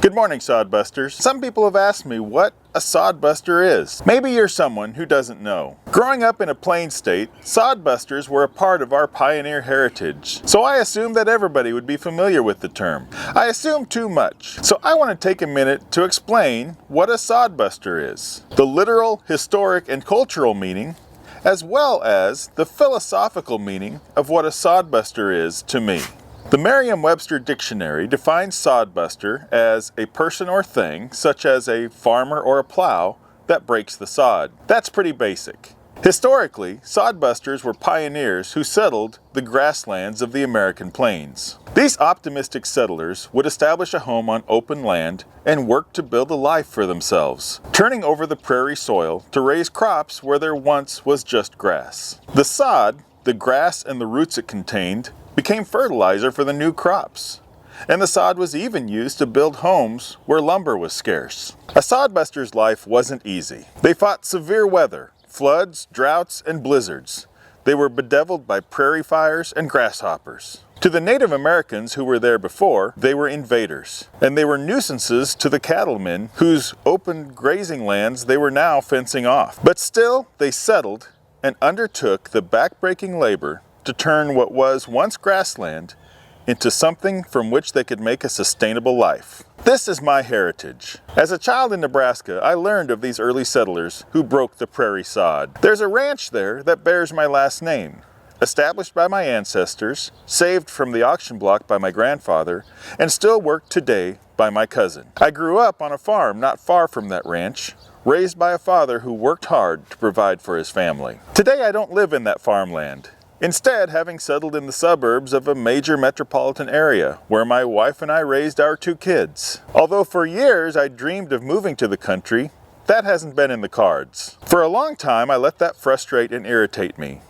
Good morning, Sodbusters. Some people have asked me what a sodbuster is. Maybe you're someone who doesn't know. Growing up in a plain state, sodbusters were a part of our pioneer heritage, so I assumed that everybody would be familiar with the term. I assumed too much, so I want to take a minute to explain what a sodbuster is, the literal, historic, and cultural meaning, as well as the philosophical meaning of what a sodbuster is to me. The Merriam-Webster dictionary defines sodbuster as a person or thing, such as a farmer or a plow, that breaks the sod. That's pretty basic. Historically, sodbusters were pioneers who settled the grasslands of the American plains. These optimistic settlers would establish a home on open land and work to build a life for themselves, turning over the prairie soil to raise crops where there once was just grass. The sod, the grass and the roots it contained, became fertilizer for the new crops, and the sod was even used to build homes where lumber was scarce. A sodbuster's life wasn't easy. They fought severe weather, floods, droughts, and blizzards. They were bedeviled by prairie fires and grasshoppers. To the Native Americans who were there before, they were invaders, and they were nuisances to the cattlemen whose open grazing lands they were now fencing off. But still, they settled and undertook the backbreaking labor to turn what was once grassland into something from which they could make a sustainable life. This is my heritage. As a child in Nebraska, I learned of these early settlers who broke the prairie sod. There's a ranch there that bears my last name, established by my ancestors, saved from the auction block by my grandfather, and still worked today by my cousin. I grew up on a farm not far from that ranch, raised by a father who worked hard to provide for his family. Today I don't live in that farmland. Instead, having settled in the suburbs of a major metropolitan area where my wife and I raised our 2 kids. Although for years I dreamed of moving to the country, that hasn't been in the cards. For a long time I let that frustrate and irritate me,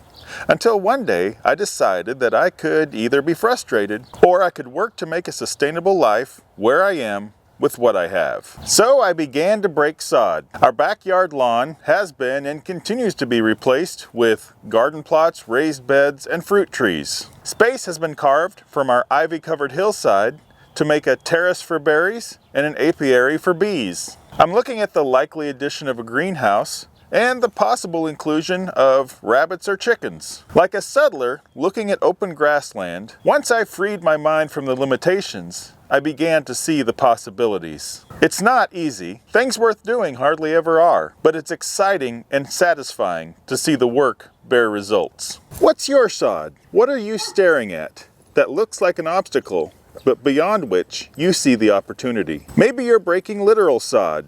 until one day I decided that I could either be frustrated or I could work to make a sustainable life where I am with what I have. So I began to break sod. Our backyard lawn has been and continues to be replaced with garden plots, raised beds, and fruit trees. Space has been carved from our ivy-covered hillside to make a terrace for berries and an apiary for bees. I'm looking at the likely addition of a greenhouse and the possible inclusion of rabbits or chickens. Like a settler looking at open grassland, once I freed my mind from the limitations, I began to see the possibilities. It's not easy. Things worth doing hardly ever are, but it's exciting and satisfying to see the work bear results. What's your sod? What are you staring at that looks like an obstacle, but beyond which you see the opportunity? Maybe you're breaking literal sod,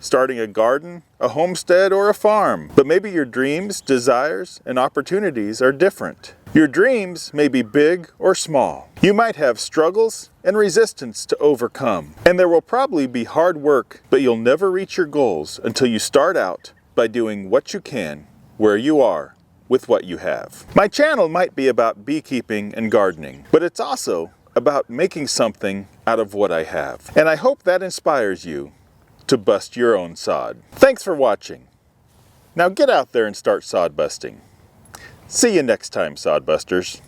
starting a garden, a homestead, or a farm. But maybe your dreams, desires, and opportunities are different. Your dreams may be big or small. You might have struggles and resistance to overcome. And there will probably be hard work, but you'll never reach your goals until you start out by doing what you can, where you are, with what you have. My channel might be about beekeeping and gardening, but it's also about making something out of what I have. And I hope that inspires you to bust your own sod. Thanks for watching. Now get out there and start sod busting. See you next time, Sodbusters.